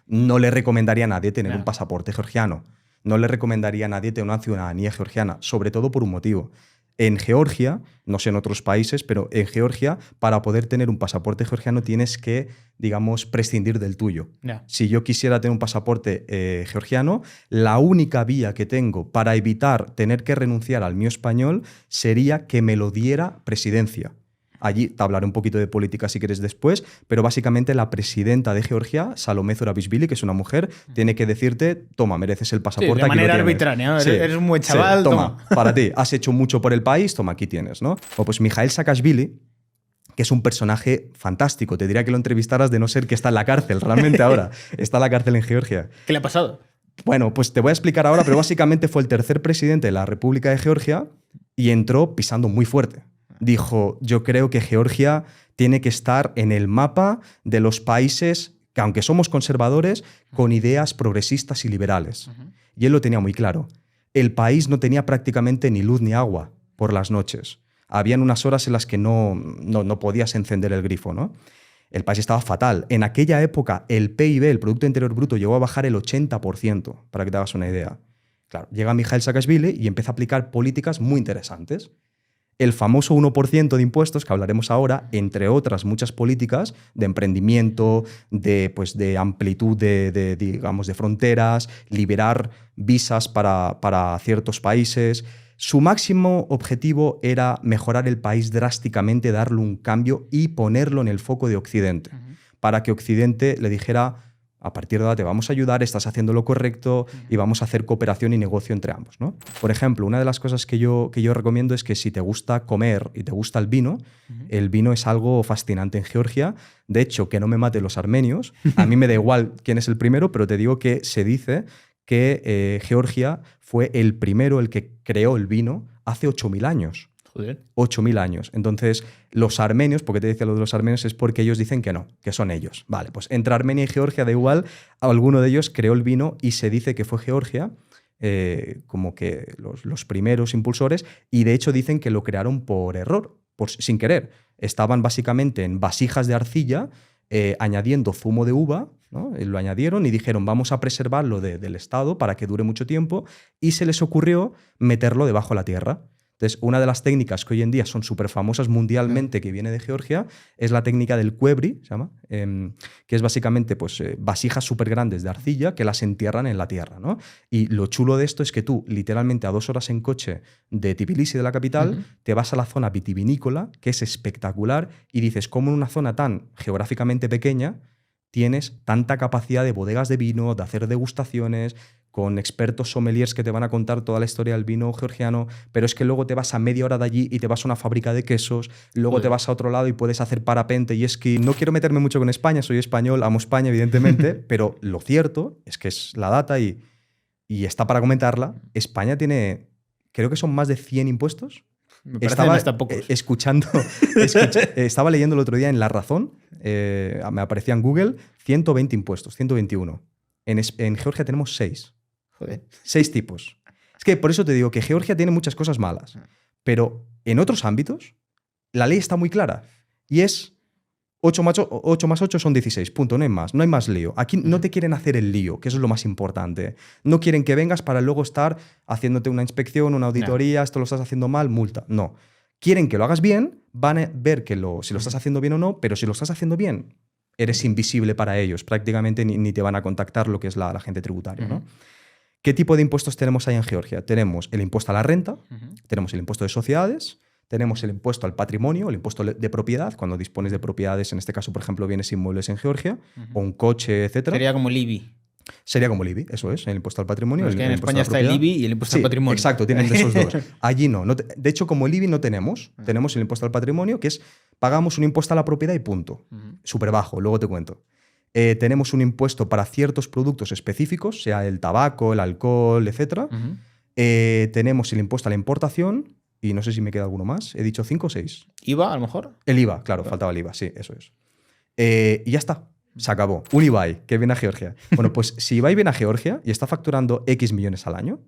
No le recomendaría a nadie tener un pasaporte georgiano. No le recomendaría a nadie tener una ciudadanía georgiana, sobre todo por un motivo. En Georgia, no sé en otros países, pero en Georgia, para poder tener un pasaporte georgiano tienes que, digamos, prescindir del tuyo. Si yo quisiera tener un pasaporte georgiano, la única vía que tengo para evitar tener que renunciar al mío español sería que me lo diera presidencia. Allí te hablaré un poquito de política si quieres después, pero básicamente la presidenta de Georgia, Salomé Zourabichvili, que es una mujer, tiene que decirte, toma, mereces el pasaporte. Sí, de manera arbitraria, ¿no? Sí. Eres un buen chaval, sí, toma, para ti, has hecho mucho por el país, toma, aquí tienes, ¿no? O pues Mikhail Saakashvili, que es un personaje fantástico, te diría que lo entrevistaras de no ser que está en la cárcel, realmente ahora, está en la cárcel en Georgia. ¿Qué le ha pasado? Bueno, pues te voy a explicar ahora, pero básicamente fue el tercer presidente de la República de Georgia y entró pisando muy fuerte. Dijo, yo creo que Georgia tiene que estar en el mapa de los países que, aunque somos conservadores, con ideas progresistas y liberales. Y él lo tenía muy claro. El país no tenía prácticamente ni luz ni agua por las noches. Habían unas horas en las que no podías encender el grifo, ¿no? El país estaba fatal. En aquella época, el PIB, el Producto Interior Bruto, llegó a bajar el 80%, para que te hagas una idea. Claro, llega Mikhail Saakashvili y empieza a aplicar políticas muy interesantes. El famoso 1% de impuestos, que hablaremos ahora, entre otras muchas políticas de emprendimiento, de amplitud digamos, de fronteras, liberar visas para ciertos países. Su máximo objetivo era mejorar el país drásticamente, darle un cambio y ponerlo en el foco de Occidente, para que Occidente le dijera, a partir de ahora te vamos a ayudar, estás haciendo lo correcto y vamos a hacer cooperación y negocio entre ambos, ¿no? Por ejemplo, una de las cosas que yo recomiendo es que si te gusta comer y te gusta el vino es algo fascinante en Georgia. De hecho, que no me maten los armenios. A mí me da igual quién es el primero, pero te digo que se dice que Georgia fue el primero, el que creó el vino hace 8.000 años. 8.000 años. Entonces, los armenios, ¿por qué te decía lo de los armenios? Es porque ellos dicen que no, que son ellos. Vale, pues entre Armenia y Georgia da igual, alguno de ellos creó el vino y se dice que fue Georgia, como que los primeros impulsores, y de hecho dicen que lo crearon por error, sin querer. Estaban básicamente en vasijas de arcilla, añadiendo zumo de uva, ¿no? Lo añadieron y dijeron, vamos a preservarlo del estado para que dure mucho tiempo, y se les ocurrió meterlo debajo de la tierra. Entonces, una de las técnicas que hoy en día son súper famosas mundialmente, que viene de Georgia, es la técnica del cuebri, se llama, que es básicamente vasijas súper grandes de arcilla que las entierran en la tierra, ¿no? Y lo chulo de esto es que tú, literalmente a 2 horas en coche de Tbilisi, de la capital, te vas a la zona vitivinícola, que es espectacular, y dices, ¿cómo en una zona tan geográficamente pequeña tienes tanta capacidad de bodegas de vino, de hacer degustaciones, con expertos sommeliers que te van a contar toda la historia del vino georgiano, pero es que luego te vas a media hora de allí y te vas a una fábrica de quesos, luego te vas a otro lado y puedes hacer parapente y esquí. No quiero meterme mucho con España, soy español, amo España, evidentemente, pero lo cierto es que es la data y está para comentarla. España tiene, creo que son más de 100 impuestos. Estaba estaba leyendo el otro día en La Razón, me aparecía en Google, 120 impuestos, 121. En Georgia tenemos 6. Joder. 6 tipos. Es que por eso te digo que Georgia tiene muchas cosas malas, pero en otros ámbitos la ley está muy clara y es 8 más 8 son 16, punto, no hay más lío. Aquí no te quieren hacer el lío, que eso es lo más importante. No quieren que vengas para luego estar haciéndote una inspección, una auditoría, esto lo estás haciendo mal, multa. No. Quieren que lo hagas bien, van a ver si lo estás haciendo bien o no, pero si lo estás haciendo bien, eres invisible para ellos. Prácticamente ni te van a contactar lo que es la agente tributario, ¿no? ¿Qué tipo de impuestos tenemos ahí en Georgia? Tenemos el impuesto a la renta, tenemos el impuesto de sociedades, tenemos el impuesto al patrimonio, el impuesto de propiedad, cuando dispones de propiedades, en este caso, por ejemplo, bienes inmuebles en Georgia, o un coche, etc. Sería como el IBI. Sería como el IBI, eso es, el impuesto al patrimonio. Pero es que en España está el IBI y el impuesto al patrimonio. Exacto, tienen de esos dos. Allí no. De hecho, como el IBI no tenemos el impuesto al patrimonio, que es, pagamos un impuesto a la propiedad y punto. Súper bajo, luego te cuento. Tenemos un impuesto para ciertos productos específicos, sea el tabaco, el alcohol, etc. Tenemos el impuesto a la importación, y no sé si me queda alguno más. He dicho 5 o 6. ¿IVA, a lo mejor? El IVA, claro, faltaba el IVA, sí, eso es. Y ya está. Se acabó. Un Ibai, que viene a Georgia. Bueno, pues si Ibai viene a Georgia y está facturando X millones al año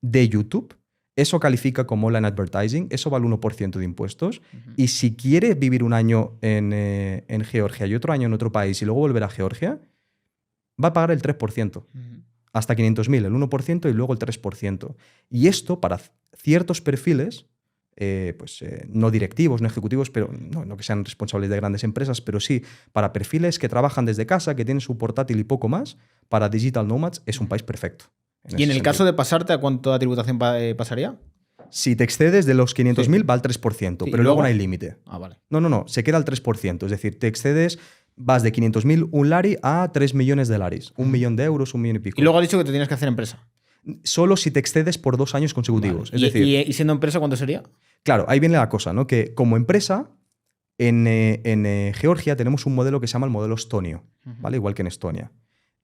de YouTube, eso califica como online advertising, eso vale 1% de impuestos. Y si quiere vivir un año en Georgia y otro año en otro país y luego volver a Georgia, va a pagar el 3%. Hasta 500.000, el 1% y luego el 3%. Y esto, para ciertos perfiles, no directivos, no ejecutivos, pero no que sean responsables de grandes empresas, pero sí para perfiles que trabajan desde casa, que tienen su portátil y poco más, para digital nomads es un país perfecto. ¿Y en el caso de pasarte, a cuánto tributación pasaría? Si te excedes de los 500.000 va al 3%, pero luego no hay límite. Vale. No, se queda al 3%. Es decir, te excedes, vas de 500.000 un lari a 3 millones de laris. 1 millón de euros, 1 millón y pico. Y luego has dicho que te tienes que hacer empresa. Solo si te excedes por 2 años consecutivos. Vale. Es decir, ¿Y siendo empresa cuánto sería? Claro, ahí viene la cosa, ¿no? Que como empresa, en Georgia tenemos un modelo que se llama el modelo estonio, ¿vale? Igual que en Estonia.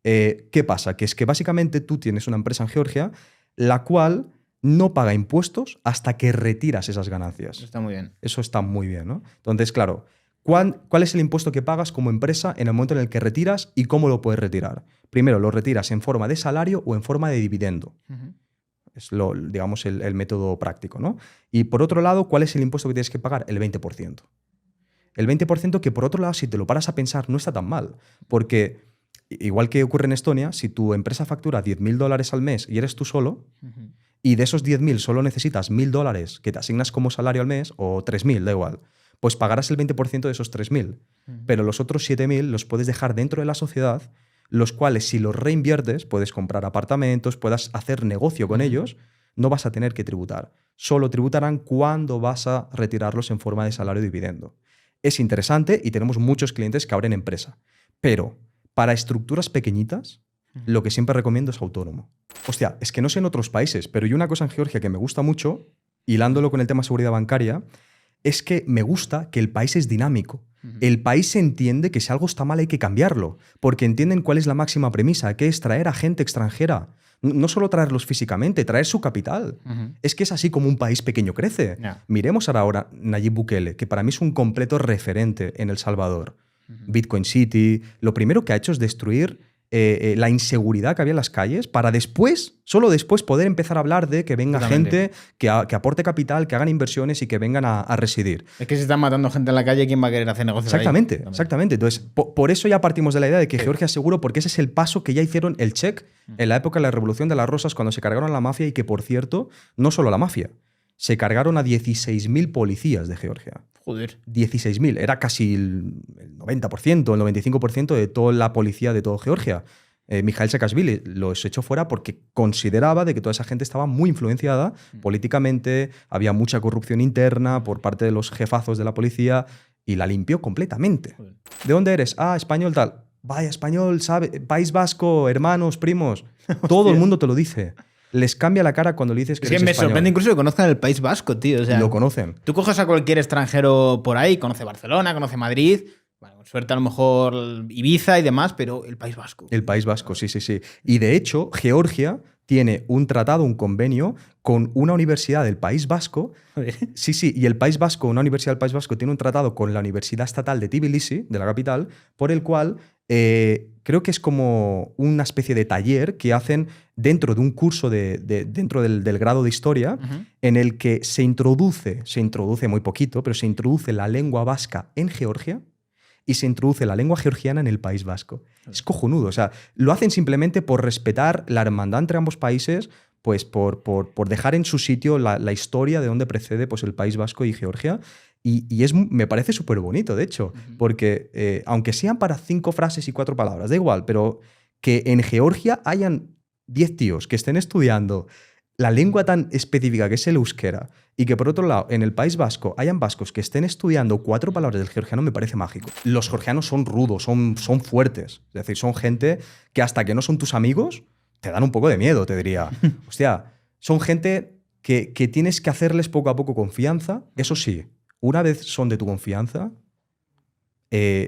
¿Qué pasa? Que es que básicamente tú tienes una empresa en Georgia la cual no paga impuestos hasta que retiras esas ganancias. Está muy bien. Eso está muy bien, ¿no? Entonces, claro, ¿cuál es el impuesto que pagas como empresa en el momento en el que retiras y cómo lo puedes retirar? Primero, lo retiras en forma de salario o en forma de dividendo. Es digamos, el método práctico, ¿no? Y por otro lado, ¿cuál es el impuesto que tienes que pagar? El 20%. El 20% que, por otro lado, si te lo paras a pensar, no está tan mal. Porque, igual que ocurre en Estonia, si tu empresa factura $10.000 al mes y eres tú solo, y de esos 10.000 solo necesitas $1.000 que te asignas como salario al mes, o 3.000, da igual, pues pagarás el 20% de esos 3.000. Pero los otros 7.000 los puedes dejar dentro de la sociedad, los cuales, si los reinviertes, puedes comprar apartamentos, puedas hacer negocio con ellos, no vas a tener que tributar. Solo tributarán cuando vas a retirarlos en forma de salario o dividendo. Es interesante y tenemos muchos clientes que abren empresa. Pero para estructuras pequeñitas, lo que siempre recomiendo es autónomo. Hostia, es que no sé en otros países, pero hay una cosa en Georgia que me gusta mucho, hilándolo con el tema de seguridad bancaria, es que me gusta que el país es dinámico. El país entiende que si algo está mal hay que cambiarlo, porque entienden cuál es la máxima premisa, que es traer a gente extranjera. No solo traerlos físicamente, traer su capital. Es que es así como un país pequeño crece. Miremos ahora Nayib Bukele, que para mí es un completo referente en El Salvador. Bitcoin City, lo primero que ha hecho es destruir la inseguridad que había en las calles para después, solo después, poder empezar a hablar de que venga gente que aporte capital, que hagan inversiones y que vengan a residir. Es que se están matando gente en la calle, ¿quién va a querer hacer negocios Exactamente, exactamente. Entonces, por eso ya partimos de la idea de que Georgia es seguro, porque ese es el paso que ya hicieron el check en la época de la Revolución de las Rosas, cuando se cargaron a la mafia y que, por cierto, no solo la mafia, se cargaron a 16.000 policías de Georgia. Joder. 16.000. Era casi el 90%, el 95% de toda la policía de toda Georgia. Mikhail Saakashvili los echó fuera porque consideraba de que toda esa gente estaba muy influenciada políticamente, había mucha corrupción interna por parte de los jefazos de la policía y la limpió completamente. Joder. ¿De dónde eres? Ah, español tal. Vaya, español, ¿sabe? País Vasco, hermanos, primos. Todo el mundo te lo dice. Les cambia la cara cuando le dices que eres me español. sorprende incluso que conozcan el País Vasco, tío. O sea, lo conocen. Tú coges a cualquier extranjero por ahí, conoce Barcelona, conoce Madrid, bueno, con suerte a lo mejor Ibiza y demás, pero el País Vasco. El País Vasco, sí. Y de hecho, Georgia tiene un tratado, un convenio con una universidad del País Vasco. Joder. Sí, y el País Vasco, una universidad del País Vasco, tiene un tratado con la Universidad Estatal de Tbilisi, de la capital, por el cual creo que es como una especie de taller que hacen dentro de un curso dentro del grado de historia, en el que se introduce muy poquito, pero se introduce la lengua vasca en Georgia y se introduce la lengua georgiana en el País Vasco. Es cojonudo. O sea, lo hacen simplemente por respetar la hermandad entre ambos países, pues por dejar en su sitio la historia de donde precede pues, el País Vasco y Georgia. Y me parece súper bonito, de hecho, porque aunque sean para 5 frases y 4 palabras, da igual, pero que en Georgia hayan 10 tíos que estén estudiando la lengua tan específica que es el euskera y que por otro lado en el País Vasco hayan vascos que estén estudiando 4 palabras del georgiano me parece mágico. Los georgianos son rudos, son fuertes, es decir, son gente que hasta que no son tus amigos te dan un poco de miedo, te diría. Hostia, son gente que tienes que hacerles poco a poco confianza, eso sí. Una vez son de tu confianza,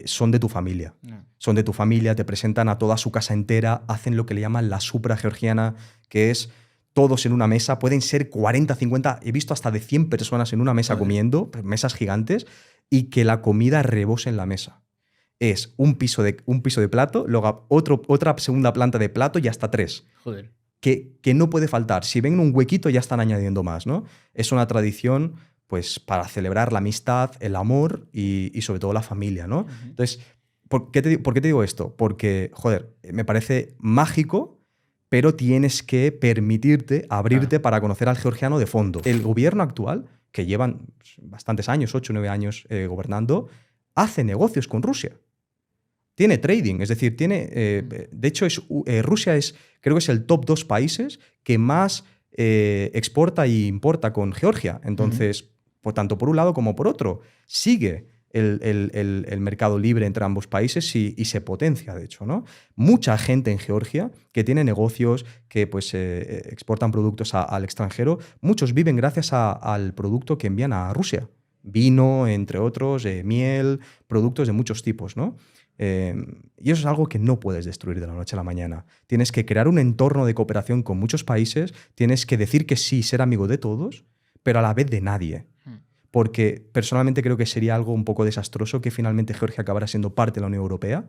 son de tu familia. Son de tu familia, te presentan a toda su casa entera, hacen lo que le llaman la supra georgiana, que es todos en una mesa, pueden ser 40, 50, he visto hasta de 100 personas en una mesa comiendo, mesas gigantes, y que la comida rebose en la mesa. Es un piso de plato, luego otra segunda planta de plato y hasta 3. Joder. Que no puede faltar. Si ven un huequito ya están añadiendo más, ¿no? Es una tradición pues para celebrar la amistad, el amor y sobre todo la familia, ¿no? Entonces, ¿Por qué te digo esto? Porque, joder, me parece mágico, pero tienes que permitirte abrirte para conocer al georgiano de fondo. El gobierno actual, que llevan bastantes años, 8 o 9 años gobernando, hace negocios con Rusia. Tiene trading, es decir, de hecho, Rusia creo que es el top 2 países que más exporta e importa con Georgia. Entonces, tanto por un lado como por otro, sigue el mercado libre entre ambos países y se potencia, de hecho, ¿no? Mucha gente en Georgia que tiene negocios, que pues, exportan productos al extranjero, muchos viven gracias al producto que envían a Rusia. Vino, entre otros, miel, productos de muchos tipos, ¿no? Y eso es algo que no puedes destruir de la noche a la mañana. Tienes que crear un entorno de cooperación con muchos países, tienes que decir que sí, ser amigo de todos, pero a la vez de nadie. Porque personalmente creo que sería algo un poco desastroso que finalmente Georgia acabara siendo parte de la Unión Europea,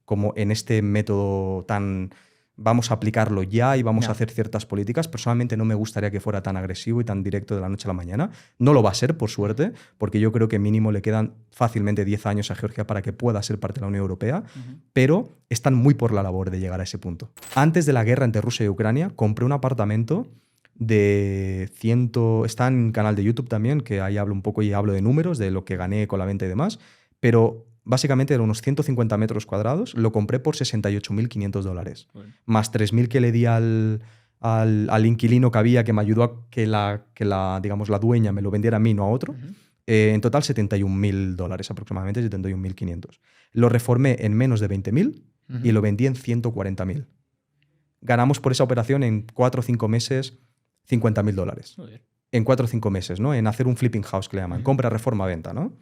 como en este método tan... vamos a aplicarlo ya y vamos a hacer ciertas políticas. Personalmente no me gustaría que fuera tan agresivo y tan directo de la noche a la mañana. No lo va a ser, por suerte, porque yo creo que mínimo le quedan fácilmente 10 años a Georgia para que pueda ser parte de la Unión Europea, pero están muy por la labor de llegar a ese punto. Antes de la guerra entre Rusia y Ucrania, compré un apartamento de 100... Está en un canal de YouTube también, que ahí hablo un poco y hablo de números, de lo que gané con la venta y demás, pero... básicamente eran unos 150 metros cuadrados, lo compré por $68.500, más 3.000 que le di al inquilino que había, que me ayudó a que digamos, la dueña me lo vendiera a mí, no a otro. En total $71.000 aproximadamente, 71.500. Lo reformé en menos de 20.000 y lo vendí en 140.000. Ganamos por esa operación en 4 o 5 meses $50.000. En 4 o 5 meses, ¿no? En hacer un flipping house, que le llaman, compra, reforma, venta, ¿no?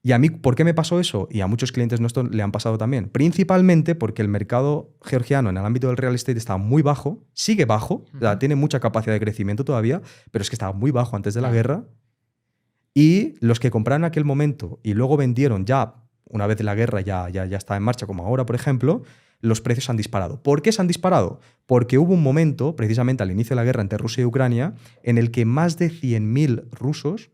Y a mí, ¿por qué me pasó eso? Y a muchos clientes nuestros le han pasado también. Principalmente porque el mercado georgiano en el ámbito del real estate estaba muy bajo, sigue bajo, o sea, tiene mucha capacidad de crecimiento todavía, pero es que estaba muy bajo antes de la guerra. Y los que compraron en aquel momento y luego vendieron ya, una vez la guerra ya está en marcha, como ahora, por ejemplo, los precios han disparado. ¿Por qué se han disparado? Porque hubo un momento, precisamente al inicio de la guerra entre Rusia y Ucrania, en el que más de 100.000 rusos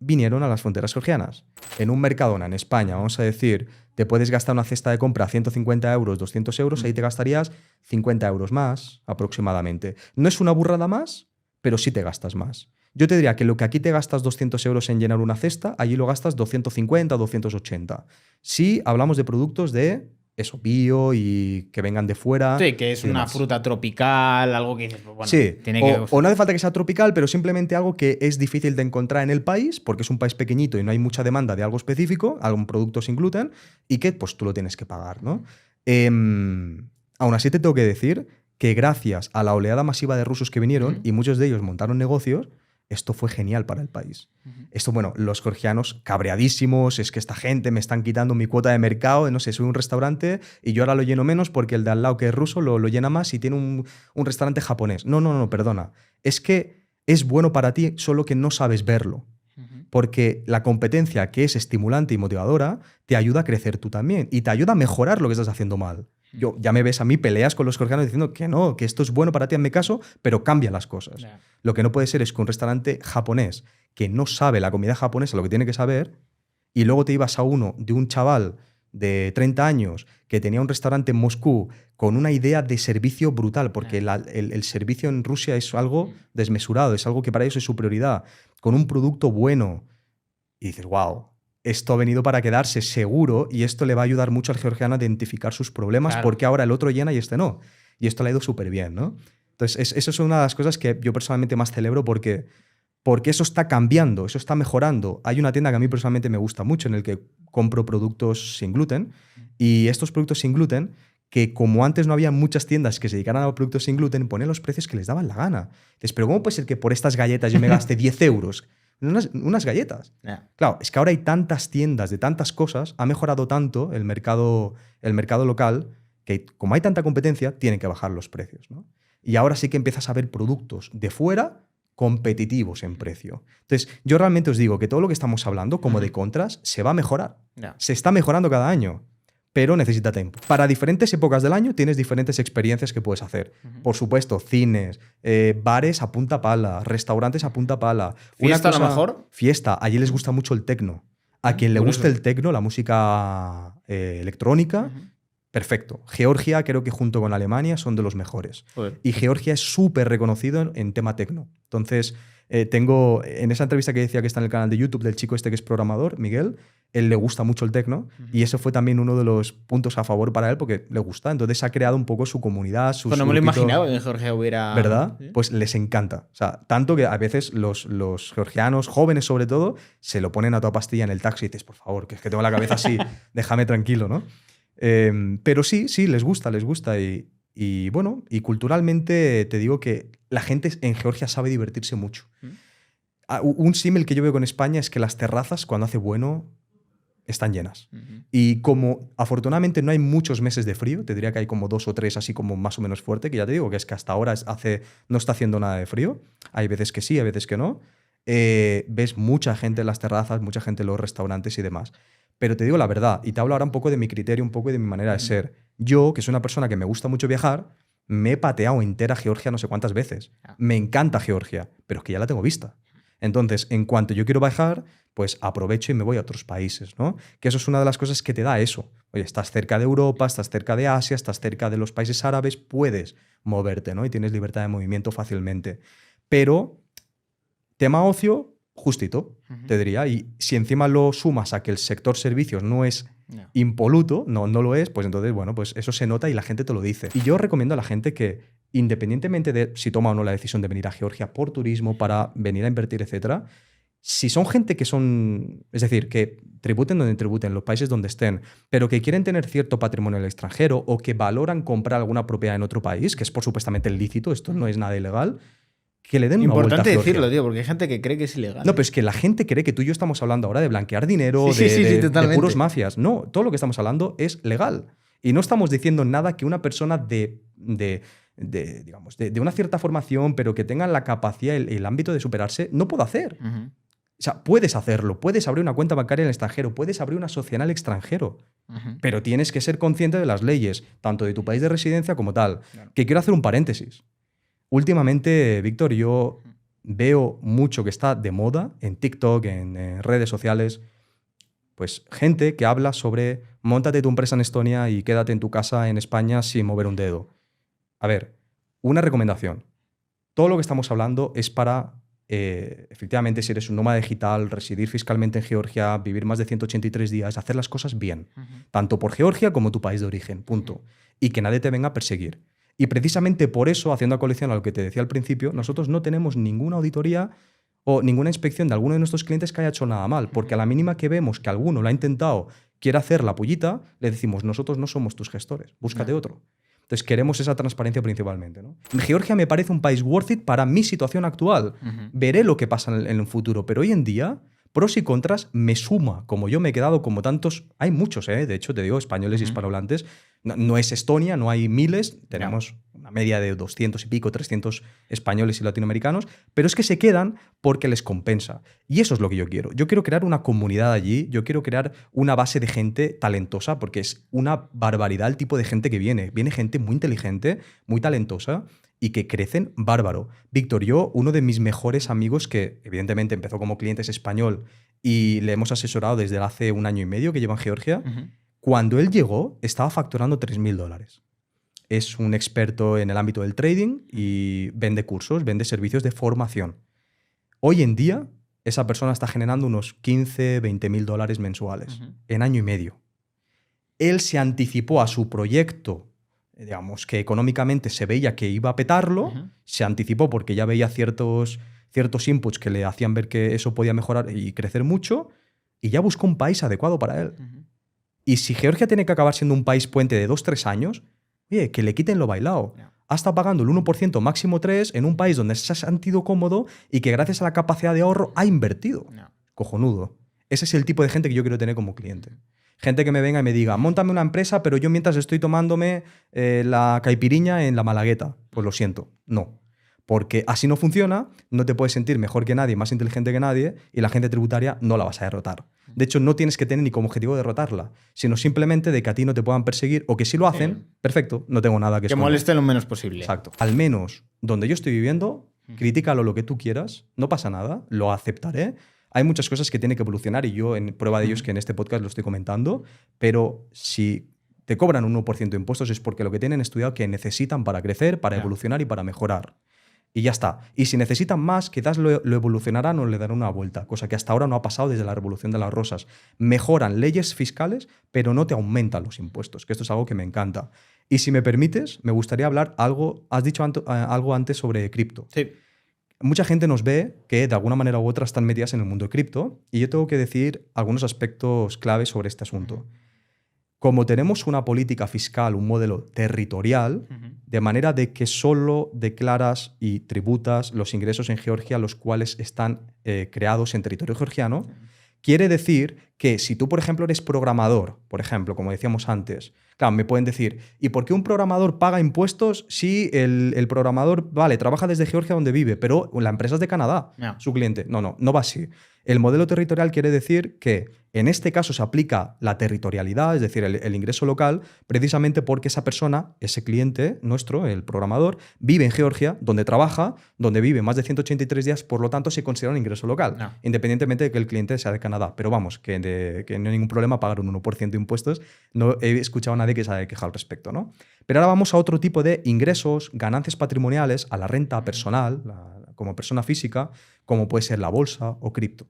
vinieron a las fronteras georgianas. En un Mercadona, en España, vamos a decir, te puedes gastar una cesta de compra 150 euros, 200 euros, ahí te gastarías 50 euros más aproximadamente. No es una burrada más, pero sí te gastas más. Yo te diría que lo que aquí te gastas 200 euros en llenar una cesta, allí lo gastas 250 o 280. Si hablamos de productos de eso, bio y que vengan de fuera. Sí, que es una fruta tropical, algo que dices, pues bueno, sí, tiene que... o no hace falta que sea tropical, pero simplemente algo que es difícil de encontrar en el país, porque es un país pequeñito y no hay mucha demanda de algo específico, algún producto sin gluten, y que pues tú lo tienes que pagar, ¿no? Aún así te tengo que decir que gracias a la oleada masiva de rusos que vinieron, y muchos de ellos montaron negocios, esto fue genial para el país. Esto, bueno, los georgianos cabreadísimos, es que esta gente me están quitando mi cuota de mercado, no sé, soy un restaurante y yo ahora lo lleno menos porque el de al lado, que es ruso, lo llena más y tiene un restaurante japonés. No, perdona. Es que es bueno para ti, solo que no sabes verlo. Porque la competencia, que es estimulante y motivadora, te ayuda a crecer tú también y te ayuda a mejorar lo que estás haciendo mal. Ya me ves a mí peleas con los georgianos diciendo que no, que esto es bueno para ti en mi caso, pero cambia las cosas. Lo que no puede ser es que un restaurante japonés que no sabe la comida japonesa, lo que tiene que saber, y luego te ibas a uno de un chaval de 30 años que tenía un restaurante en Moscú con una idea de servicio brutal, porque el servicio en Rusia es algo desmesurado, es algo que para ellos es su prioridad, con un producto bueno. Y dices, wow, esto ha venido para quedarse seguro y esto le va a ayudar mucho al georgiano a identificar sus problemas, porque ahora el otro llena y este no. Y esto le ha ido súper bien, ¿no? Entonces, eso es una de las cosas que yo personalmente más celebro porque eso está cambiando, eso está mejorando. Hay una tienda que a mí personalmente me gusta mucho en el que compro productos sin gluten, y estos productos sin gluten, que como antes no había muchas tiendas que se dedicaran a los productos sin gluten, ponen los precios que les daban la gana. Dices, pero ¿cómo puede ser que por estas galletas yo me gaste 10 euros? Unas galletas. Claro, es que ahora hay tantas tiendas de tantas cosas, ha mejorado tanto el mercado local, que como hay tanta competencia, tienen que bajar los precios, ¿no? Y ahora sí que empiezas a ver productos de fuera competitivos en precio. Entonces, yo realmente os digo que todo lo que estamos hablando, como de contras, se va a mejorar. Se está mejorando cada año, pero necesita tiempo. Para diferentes épocas del año tienes diferentes experiencias que puedes hacer. Por supuesto, cines, bares a punta pala, restaurantes a punta pala. ¿Fiesta a lo mejor? Fiesta. Allí les gusta mucho el tecno. A quien le Curioso. guste el techno, la música electrónica, perfecto. Georgia creo que junto con Alemania son de los mejores. Joder. Y Georgia es súper reconocido en tema techno. Entonces, tengo en esa entrevista que decía que está en el canal de YouTube del chico este que es programador, Miguel, él le gusta mucho el techno y eso fue también uno de los puntos a favor para él porque le gusta. Entonces ha creado un poco su comunidad, su Pues no me lo grupito, imaginaba que en Georgia hubiera... ¿verdad? ¿Sí? Pues les encanta. O sea, tanto que a veces los georgianos, jóvenes sobre todo, se lo ponen a toda pastilla en el taxi y dices, por favor, que es que tengo la cabeza así, déjame tranquilo, ¿no? Pero sí, les gusta. Y bueno, y culturalmente te digo que la gente en Georgia sabe divertirse mucho. Un símil que yo veo con España es que las terrazas, cuando hace bueno, están llenas. Y como afortunadamente no hay muchos meses de frío, te diría que hay como 2 o 3 así como más o menos fuerte, que ya te digo que es que hasta ahora no está haciendo nada de frío. Hay veces que sí, hay veces que no. Ves mucha gente en las terrazas, mucha gente en los restaurantes y demás. Pero te digo la verdad, y te hablo ahora un poco de mi criterio, un poco de mi manera de ser. Yo, que soy una persona que me gusta mucho viajar, me he pateado entera Georgia no sé cuántas veces. Me encanta Georgia, pero es que ya la tengo vista. Entonces, en cuanto yo quiero viajar, pues aprovecho y me voy a otros países, ¿no? Que eso es una de las cosas que te da eso. Oye, estás cerca de Europa, estás cerca de Asia, estás cerca de los países árabes, puedes moverte, ¿no? Y tienes libertad de movimiento fácilmente. Pero, tema ocio, justito, te diría. Y si encima lo sumas a que el sector servicios no es impoluto, no lo es, pues entonces, bueno, pues eso se nota y la gente te lo dice. Y yo recomiendo a la gente que, independientemente de si toma o no la decisión de venir a Georgia por turismo, para venir a invertir, etcétera, si son gente que son, es decir, que tributen donde tributen, los países donde estén, pero que quieren tener cierto patrimonio en el extranjero o que valoran comprar alguna propiedad en otro país, que es por supuestamente lícito, esto no es nada ilegal, que le den una vuelta a Importante Georgia. decirlo, tío, porque hay gente que cree que es ilegal. No, pero es que la gente cree que tú y yo estamos hablando ahora de blanquear dinero, Sí, de totalmente. puros mafias. No, todo lo que estamos hablando es legal. Y no estamos diciendo nada que una persona digamos, de una cierta formación, pero que tenga la capacidad, el ámbito de superarse, no pueda hacer. O sea, puedes hacerlo, puedes abrir una cuenta bancaria en el extranjero, puedes abrir una sociedad en el extranjero, pero tienes que ser consciente de las leyes, tanto de tu país de residencia como tal. Claro. Que quiero hacer un paréntesis. Últimamente, Víctor, yo veo mucho que está de moda en TikTok, en redes sociales, pues gente que habla sobre móntate tu empresa en Estonia y quédate en tu casa en España sin mover un dedo. A ver, una recomendación. Todo lo que estamos hablando es para, efectivamente, si eres un nómada digital, residir fiscalmente en Georgia, vivir más de 183 días, hacer las cosas bien, tanto por Georgia como tu país de origen, punto. Y que nadie te venga a perseguir. Y precisamente por eso, haciendo a colección a lo que te decía al principio, nosotros no tenemos ninguna auditoría o ninguna inspección de alguno de nuestros clientes que haya hecho nada mal, porque a la mínima que vemos que alguno lo ha intentado, quiere hacer la pullita, le decimos, nosotros no somos tus gestores, búscate otro. Entonces queremos esa transparencia principalmente, ¿no? Georgia me parece un país worth it para mi situación actual. Veré lo que pasa en el futuro, pero hoy en día, pros y contras, me suma, como yo me he quedado, como tantos, hay muchos, de hecho, te digo, españoles y hispanohablantes. No es Estonia, no hay miles, tenemos una media de 200 y pico, 300 españoles y latinoamericanos, pero es que se quedan porque les compensa. Y eso es lo que yo quiero. Yo quiero crear una comunidad allí, yo quiero crear una base de gente talentosa, porque es una barbaridad el tipo de gente que viene. Viene gente muy inteligente, muy talentosa y que crecen bárbaro. Víctor, uno de mis mejores amigos, que evidentemente empezó como cliente, es español y le hemos asesorado desde hace 1 año y medio que lleva en Georgia. Cuando él llegó, estaba facturando $3.000. Es un experto en el ámbito del trading y vende cursos, vende servicios de formación. Hoy en día, esa persona está generando unos 15, $20.000 mensuales en año y medio. Él se anticipó a su proyecto, digamos, que económicamente se veía que iba a petarlo, se anticipó porque ya veía ciertos inputs que le hacían ver que eso podía mejorar y crecer mucho, y ya buscó un país adecuado para él. Y si Georgia tiene que acabar siendo un país puente de 2-3 años, oye, que le quiten lo bailado. Ha estado pagando el 1%, máximo 3%, en un país donde se ha sentido cómodo y que gracias a la capacidad de ahorro ha invertido. Cojonudo. Ese es el tipo de gente que yo quiero tener como cliente. Gente que me venga y me diga, móntame una empresa, pero yo mientras estoy tomándome la caipiriña en la Malagueta. Pues lo siento, no. Porque así no funciona, no te puedes sentir mejor que nadie, más inteligente que nadie, y la gente tributaria no la vas a derrotar. De hecho, no tienes que tener ni como objetivo derrotarla, sino simplemente de que a ti no te puedan perseguir, o que si lo hacen, perfecto, no tengo nada que esconder. Que moleste lo menos posible. Exacto. Al menos donde yo estoy viviendo, critícalo lo que tú quieras, no pasa nada, lo aceptaré. Hay muchas cosas que tienen que evolucionar y yo en prueba de ello es que en este podcast lo estoy comentando, pero si te cobran un 1% de impuestos es porque lo que tienen estudiado que necesitan para crecer, para evolucionar y para mejorar. Y ya está. Y si necesitan más, quizás lo evolucionarán o le darán una vuelta, cosa que hasta ahora no ha pasado desde la Revolución de las Rosas. Mejoran leyes fiscales, pero no te aumentan los impuestos, que esto es algo que me encanta. Y si me permites, me gustaría hablar algo, has dicho algo antes sobre cripto. Sí. Mucha gente nos ve que de alguna manera u otra están metidas en el mundo de cripto y yo tengo que decir algunos aspectos claves sobre este asunto. Como tenemos una política fiscal, un modelo territorial, de manera de que solo declaras y tributas los ingresos en Georgia los cuales están creados en territorio georgiano, quiere decir que si tú, por ejemplo, eres programador, por ejemplo, como decíamos antes, claro, me pueden decir, ¿y por qué un programador paga impuestos si el programador, vale, trabaja desde Georgia donde vive, pero la empresa es de Canadá, su cliente? No va así. El modelo territorial quiere decir que en este caso se aplica la territorialidad, es decir, el ingreso local, precisamente porque esa persona, ese cliente nuestro, el programador, vive en Georgia, donde trabaja, donde vive más de 183 días, por lo tanto se considera un ingreso local, independientemente de que el cliente sea de Canadá. Pero vamos, que no hay ningún problema pagar un 1% de impuestos. No he escuchado a nadie que se haya quejado al respecto, ¿no? Pero ahora vamos a otro tipo de ingresos, ganancias patrimoniales, a la renta personal, como persona física, como puede ser la bolsa o cripto.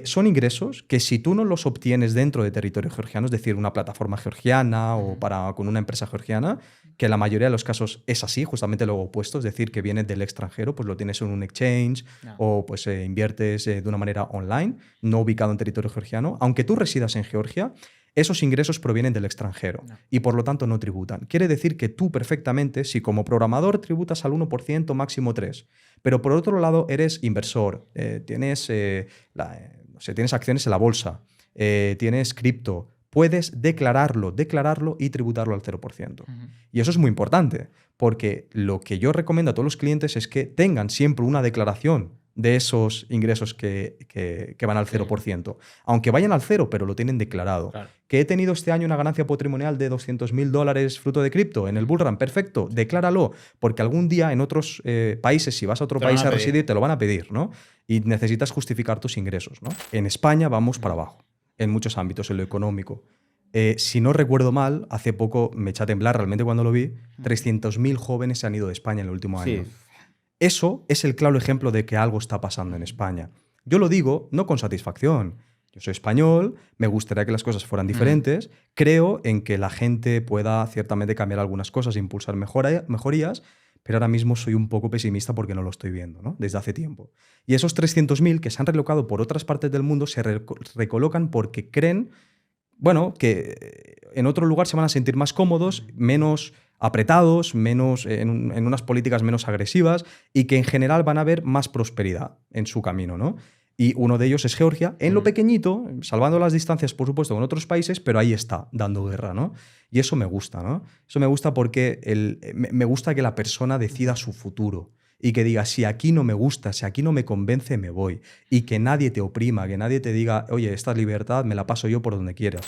Son ingresos que si tú no los obtienes dentro de territorio georgiano, es decir, una plataforma georgiana o con una empresa georgiana, que en la mayoría de los casos es así, justamente lo opuesto, es decir, que viene del extranjero, pues lo tienes en un exchange o pues inviertes de una manera online, no ubicado en territorio georgiano, aunque tú residas en Georgia, esos ingresos provienen del extranjero y por lo tanto no tributan. Quiere decir que tú perfectamente, si como programador tributas al 1%, máximo 3%, pero por otro lado eres inversor, tienes acciones en la bolsa, tienes cripto, puedes declararlo y tributarlo al 0%. Y eso es muy importante, porque lo que yo recomiendo a todos los clientes es que tengan siempre una declaración de esos ingresos que van al 0%. Aunque vayan al 0, pero lo tienen declarado. Claro. Que he tenido este año una ganancia patrimonial de $200.000 fruto de cripto en el bullrun, perfecto, decláralo, porque algún día en otros países, si vas a otro país a residir, te lo van a pedir, ¿no? Y necesitas justificar tus ingresos, ¿no? En España vamos para abajo, en muchos ámbitos, en lo económico. Si no recuerdo mal, hace poco me eché a temblar realmente cuando lo vi, 300.000 jóvenes se han ido de España en el último año. Sí. Eso es el claro ejemplo de que algo está pasando en España. Yo lo digo no con satisfacción. Yo soy español, me gustaría que las cosas fueran diferentes, creo en que la gente pueda ciertamente cambiar algunas cosas e impulsar mejorías, pero ahora mismo soy un poco pesimista porque no lo estoy viendo, ¿no? Desde hace tiempo. Y esos 300.000 que se han relocado por otras partes del mundo se recolocan porque creen, bueno, que en otro lugar se van a sentir más cómodos, menos apretados, menos, en unas políticas menos agresivas y que en general van a ver más prosperidad en su camino, ¿no? Y uno de ellos es Georgia, en lo pequeñito, salvando las distancias, por supuesto, con otros países, pero ahí está, dando guerra, ¿no? Y eso me gusta, ¿no? Eso me gusta porque me gusta que la persona decida su futuro y que diga, si aquí no me gusta, si aquí no me convence, me voy. Y que nadie te oprima, que nadie te diga, oye, esta libertad me la paso yo por donde quieras.